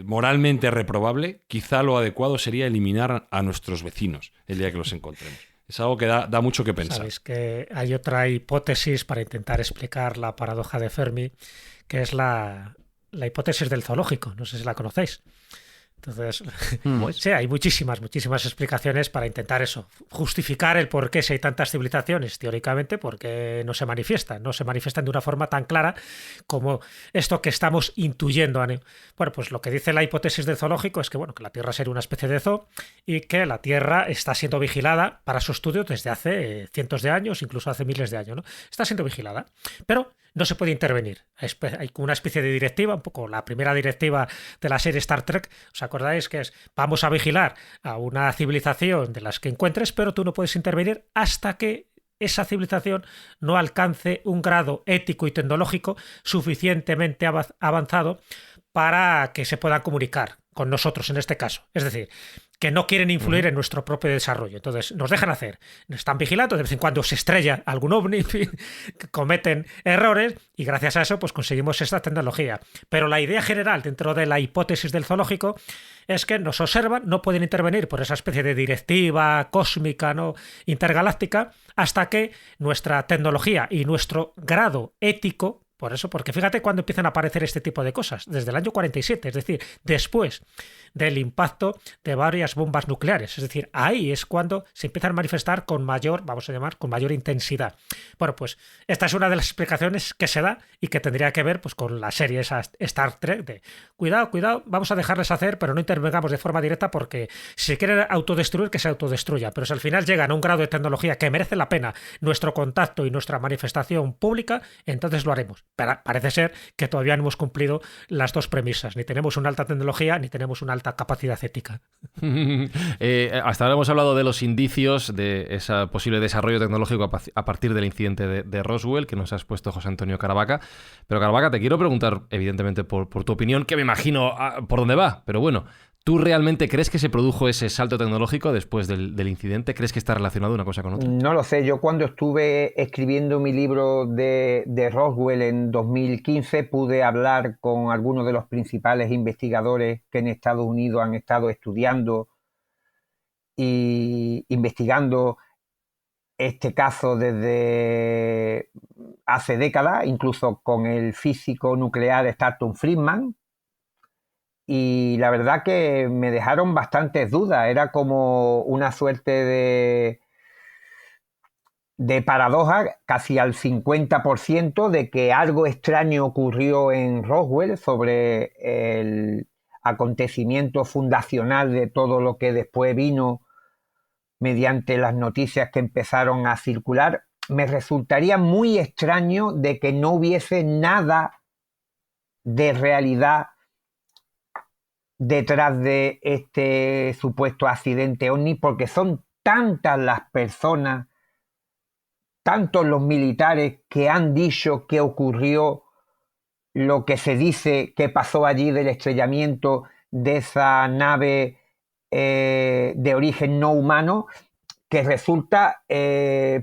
moralmente reprobable, quizá lo adecuado sería eliminar a nuestros vecinos el día que los encontremos. Es algo que da mucho que pensar. Sabéis que hay otra hipótesis para intentar explicar la paradoja de Fermi, que es la hipótesis del zoológico. No sé si la conocéis. Entonces, sí, hay muchísimas explicaciones para intentar eso, justificar el por qué si hay tantas civilizaciones, teóricamente, porque no se manifiestan de una forma tan clara como esto que estamos intuyendo. Bueno, pues lo que dice la hipótesis del zoológico es que, bueno, que la Tierra sería una especie de zoo y que la Tierra está siendo vigilada para su estudio desde hace cientos de años, incluso hace miles de años, ¿no? Está siendo vigilada, pero no se puede intervenir. Hay una especie de directiva, un poco la primera directiva de la serie Star Trek. ¿Os acordáis? Que es: vamos a vigilar a una civilización de las que encuentres, pero tú no puedes intervenir hasta que esa civilización no alcance un grado ético y tecnológico suficientemente avanzado para que se puedan comunicar con nosotros en este caso. Es decir, que no quieren influir en nuestro propio desarrollo. Entonces, nos dejan hacer. Nos están vigilando, de vez en cuando se estrella algún ovni, en fin, cometen errores, y gracias a eso pues conseguimos esta tecnología. Pero la idea general dentro de la hipótesis del zoológico es que nos observan, no pueden intervenir por esa especie de directiva cósmica, ¿no?, intergaláctica, hasta que nuestra tecnología y nuestro grado ético. Por eso, porque fíjate cuando empiezan a aparecer este tipo de cosas, desde el año 47, es decir, después del impacto de varias bombas nucleares. Es decir, ahí es cuando se empiezan a manifestar con mayor, vamos a llamar, con mayor intensidad. Bueno, pues esta es una de las explicaciones que se da y que tendría que ver pues con la serie esa Star Trek de cuidado, vamos a dejarles hacer, pero no intervengamos de forma directa, porque si quieren autodestruir, que se autodestruya. Pero si al final llegan a un grado de tecnología que merece la pena nuestro contacto y nuestra manifestación pública, entonces lo haremos. Pero parece ser que todavía no hemos cumplido las dos premisas. Ni tenemos una alta tecnología, ni tenemos una alta capacidad ética. Hasta ahora hemos hablado de los indicios de ese posible desarrollo tecnológico a partir del incidente de Roswell que nos ha expuesto José Antonio Caravaca. Pero Caravaca, te quiero preguntar, evidentemente, por tu opinión, que me imagino por dónde va. Pero bueno, ¿tú realmente crees que se produjo ese salto tecnológico después del incidente? ¿Crees que está relacionado una cosa con otra? No lo sé. Yo cuando estuve escribiendo mi libro de Roswell en 2015 pude hablar con algunos de los principales investigadores que en Estados Unidos han estado estudiando y investigando este caso desde hace décadas, incluso con el físico nuclear Stanton Friedman. Y la verdad que me dejaron bastantes dudas. Era como una suerte de paradoja, casi al 50%, de que algo extraño ocurrió en Roswell sobre el acontecimiento fundacional de todo lo que después vino mediante las noticias que empezaron a circular. Me resultaría muy extraño de que no hubiese nada de realidad detrás de este supuesto accidente ovni, porque son tantas las personas, tantos los militares que han dicho que ocurrió lo que se dice que pasó allí del estrellamiento de esa nave de origen no humano, que resulta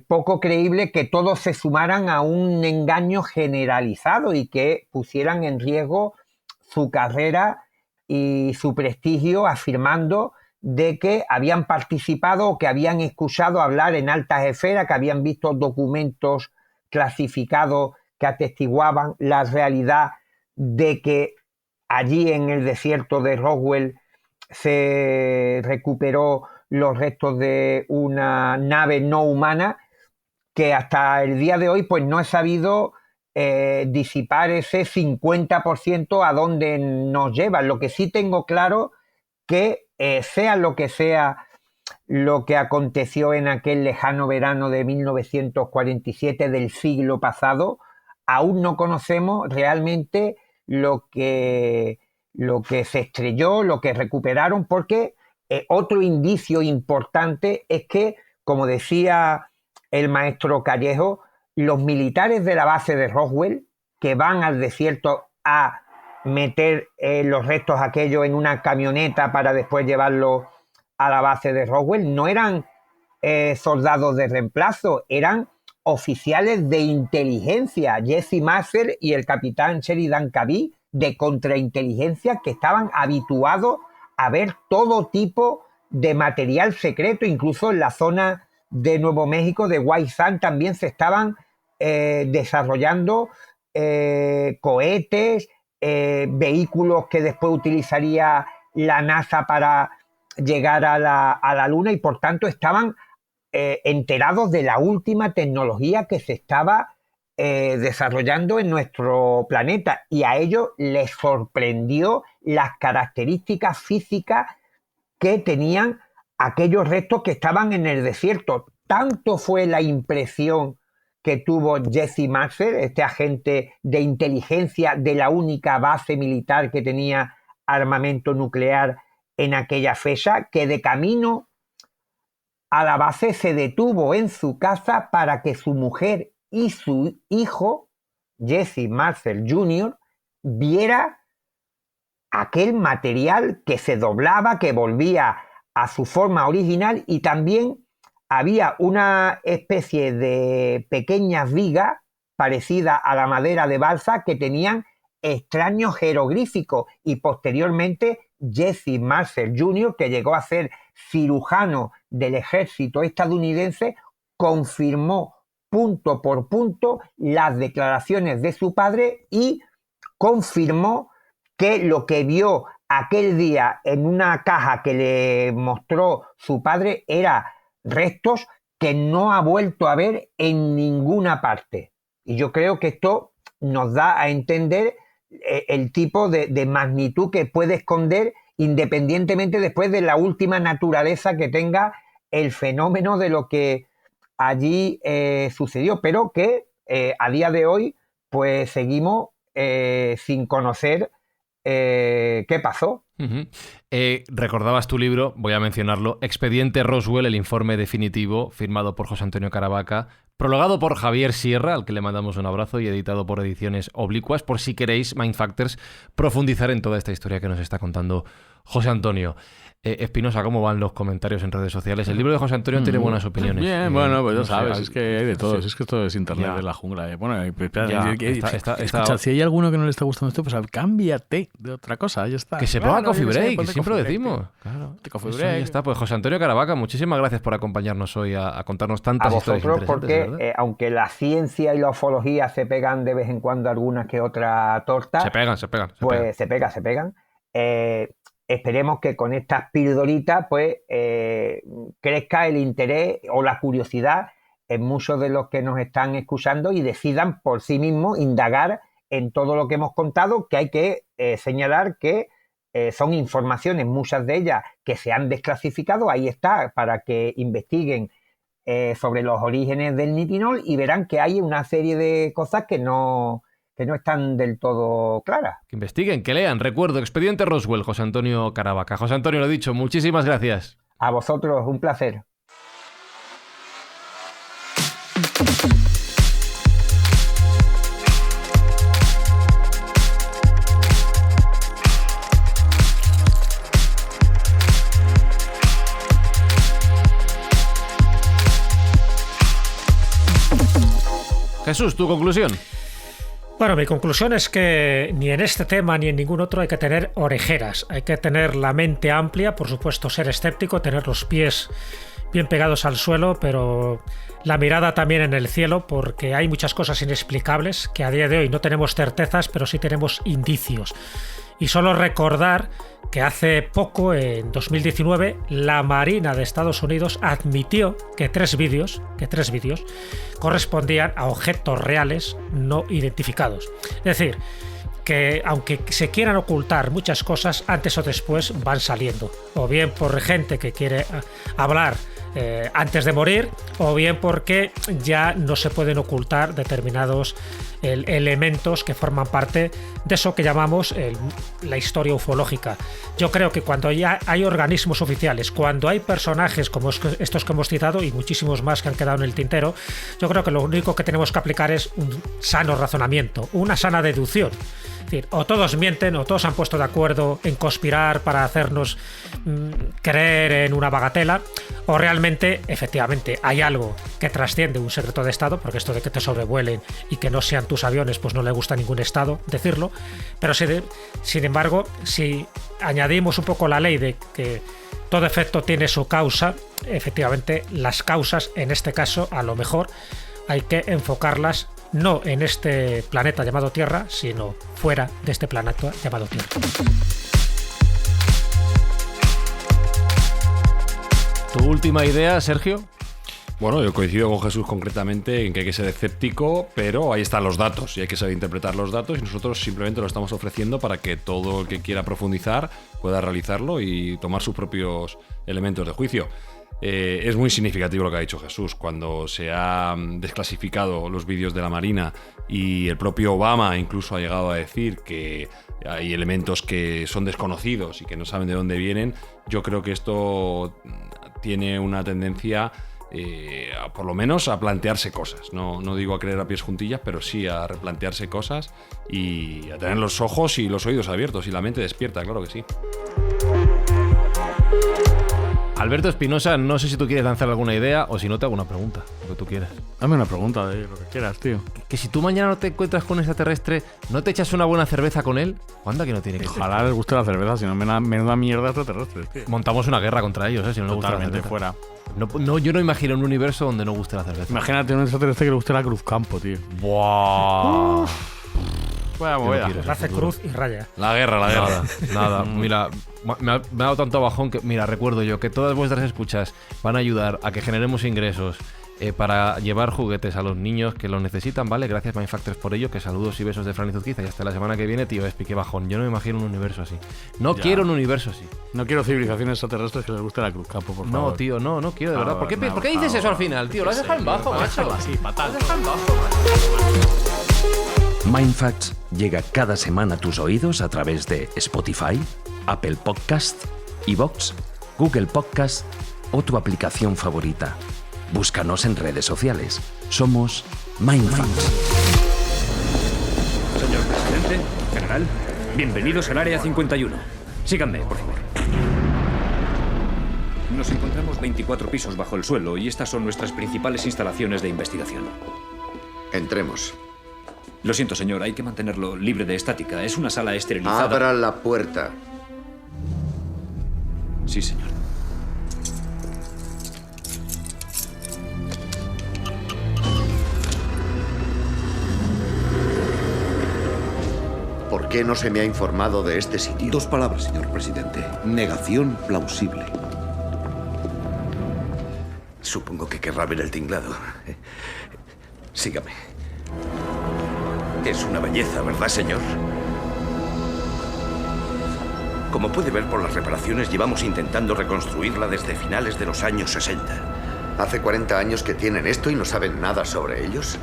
poco creíble que todos se sumaran a un engaño generalizado y que pusieran en riesgo su carrera y su prestigio, afirmando de que habían participado o que habían escuchado hablar en altas esferas, que habían visto documentos clasificados que atestiguaban la realidad de que allí en el desierto de Roswell se recuperó los restos de una nave no humana, que hasta el día de hoy pues no he sabido disipar ese 50% a dónde nos lleva. Lo que sí tengo claro que sea lo que sea lo que aconteció en aquel lejano verano de 1947 del siglo pasado, aún no conocemos realmente lo que se estrelló, lo que recuperaron, porque otro indicio importante es que, como decía el maestro Callejo, los militares de la base de Roswell, que van al desierto a meter los restos aquellos en una camioneta para después llevarlos a la base de Roswell no eran soldados de reemplazo, eran oficiales de inteligencia, Jesse Marcel y el capitán Sheridan Caby, de contrainteligencia, que estaban habituados a ver todo tipo de material secreto. Incluso en la zona de Nuevo México, de White Sands, también se estaban desarrollando cohetes, vehículos que después utilizaría la NASA para llegar a la Luna, y por tanto estaban enterados de la última tecnología que se estaba desarrollando en nuestro planeta, y a ellos les sorprendió las características físicas que tenían aquellos restos que estaban en el desierto. Tanto fue la impresión que tuvo Jesse Marcel, este agente de inteligencia de la única base militar que tenía armamento nuclear en aquella fecha, que de camino a la base se detuvo en su casa para que su mujer y su hijo, Jesse Marcel Jr., viera aquel material que se doblaba, que volvía a su forma original, y también había una especie de pequeñas vigas parecidas a la madera de balsa que tenían extraños jeroglíficos, y posteriormente Jesse Marcel Jr., que llegó a ser cirujano del ejército estadounidense, confirmó punto por punto las declaraciones de su padre y confirmó que lo que vio aquel día en una caja que le mostró su padre era restos que no ha vuelto a ver en ninguna parte. Y yo creo que esto nos da a entender el tipo de magnitud que puede esconder, independientemente después de la última naturaleza que tenga el fenómeno de lo que allí sucedió, pero que a día de hoy pues seguimos sin conocer qué pasó. Uh-huh. Recordabas tu libro, voy a mencionarlo, Expediente Roswell, el informe definitivo, firmado por José Antonio Caravaca, prologado por Javier Sierra, al que le mandamos un abrazo, y editado por Ediciones Oblicuas, por si queréis, Mindfactors, profundizar en toda esta historia que nos está contando José Antonio. Espinosa, ¿cómo van los comentarios en redes sociales? El libro de José Antonio tiene buenas opiniones. Bien, bueno, pues ya no sé, sabes, es que hay de todo. Sí. Es que esto es internet de la jungla. Bueno, Escucha, si hay alguno que no le está gustando esto, pues cámbiate de otra cosa, ya está. Que se ponga Coffee Break, que siempre lo decimos. Claro, Coffee eso Break. Ya está. Pues José Antonio Caravaca, muchísimas gracias por acompañarnos hoy a contarnos tantas a historias vosotros, interesantes. porque aunque la ciencia y la ufología se pegan de vez en cuando alguna que otra torta, Se pegan. se pegan. Esperemos que con estas pildoritas pues crezca el interés o la curiosidad en muchos de los que nos están escuchando y decidan por sí mismos indagar en todo lo que hemos contado, que hay que señalar que son informaciones, muchas de ellas que se han desclasificado. Ahí está, para que investiguen sobre los orígenes del nitinol, y verán que hay una serie de cosas que no están del todo claras. Que investiguen, que lean. Recuerdo, Expediente Roswell, José Antonio Caravaca. José Antonio, lo dicho, muchísimas gracias. A vosotros, un placer. Jesús, tu conclusión. Bueno, mi conclusión es que ni en este tema ni en ningún otro hay que tener orejeras. Hay que tener la mente amplia, por supuesto ser escéptico, tener los pies bien pegados al suelo, pero la mirada también en el cielo, porque hay muchas cosas inexplicables que a día de hoy no tenemos certezas, pero sí tenemos indicios. Y solo recordar que hace poco, en 2019, la Marina de Estados Unidos admitió que tres vídeos correspondían a objetos reales no identificados. Es decir, que aunque se quieran ocultar muchas cosas, antes o después van saliendo. O bien por gente que quiere hablar antes de morir, o bien porque ya no se pueden ocultar determinados elementos que forman parte de eso que llamamos la historia ufológica. Yo creo que cuando ya hay organismos oficiales, cuando hay personajes como estos que hemos citado y muchísimos más que han quedado en el tintero, yo creo que lo único que tenemos que aplicar es un sano razonamiento, una sana deducción. Es decir, o todos mienten o todos han puesto de acuerdo en conspirar para hacernos creer en una bagatela, o realmente, efectivamente, hay algo que trasciende un secreto de Estado, porque esto de que te sobrevuelen y que no sean tus aviones, pues no le gusta a ningún Estado decirlo, pero sin embargo, si añadimos un poco la ley de que todo efecto tiene su causa, efectivamente, las causas, en este caso, a lo mejor hay que enfocarlas no en este planeta llamado Tierra, sino fuera de este planeta llamado Tierra. ¿Tu última idea, Sergio? Bueno, yo coincido con Jesús concretamente en que hay que ser escéptico, pero ahí están los datos y hay que saber interpretar los datos, y nosotros simplemente lo estamos ofreciendo para que todo el que quiera profundizar pueda realizarlo y tomar sus propios elementos de juicio. Es muy significativo lo que ha dicho Jesús. Cuando se han desclasificado los vídeos de la Marina y el propio Obama incluso ha llegado a decir que hay elementos que son desconocidos y que no saben de dónde vienen, yo creo que esto tiene una tendencia, por lo menos, a plantearse cosas. No digo a creer a pies juntillas, pero sí a replantearse cosas y a tener los ojos y los oídos abiertos y la mente despierta, claro que sí. Alberto Espinosa, no sé si tú quieres lanzar alguna idea o si no te hago una pregunta, lo que tú quieras. Dame una pregunta de lo que quieras, tío. Que si tú mañana no te encuentras con un extraterrestre, ¿no te echas una buena cerveza con él? ¿Cuándo que no tiene que ser? Ojalá les guste la cerveza, si no menuda mierda extraterrestre, tío. Montamos una guerra contra ellos, si no les gusta la Totalmente cerveza. fuera. No, yo no imagino un universo donde no guste la cerveza. Imagínate un extraterrestre que le guste la Cruz Campo, tío. ¡Buah! Vaya movida. quiero. Hace cruz y raya. La guerra. Nada. Mira, me ha dado tanto bajón que, mira, recuerdo yo que todas vuestras escuchas van a ayudar a que generemos ingresos para llevar juguetes a los niños que los necesitan, ¿vale? Gracias Mindfactors por ello, que saludos y besos de Fran y Zuzquiza, y hasta la semana que viene, tío, qué bajón. Yo no me imagino un universo así. No quiero un universo así. No quiero civilizaciones extraterrestres que les guste la Cruz Campo, por favor. No, tío, no quiero, de verdad. ¿Por qué dices eso al final, tío? Lo has dejado en bajo, macho. Así, fatal. Lo has dejado en bajo, macho. Mindfacts llega cada semana a tus oídos a través de Spotify, Apple Podcast, iVoox, Google Podcast o tu aplicación favorita. Búscanos en redes sociales. Somos Mindfacts. Señor presidente, general, bienvenidos al Área 51. Síganme, por favor. Nos encontramos 24 pisos bajo el suelo y estas son nuestras principales instalaciones de investigación. Entremos. Lo siento, señor, hay que mantenerlo libre de estática. Es una sala esterilizada. Abra la puerta. Sí, señor. ¿Por qué no se me ha informado de este sitio? 2 palabras, señor presidente. Negación plausible. Supongo que querrá ver el tinglado. Sígame. Es una belleza, ¿verdad, señor? Como puede ver por las reparaciones, llevamos intentando reconstruirla desde finales de los años 60. ¿Hace 40 años que tienen esto y no saben nada sobre ellos?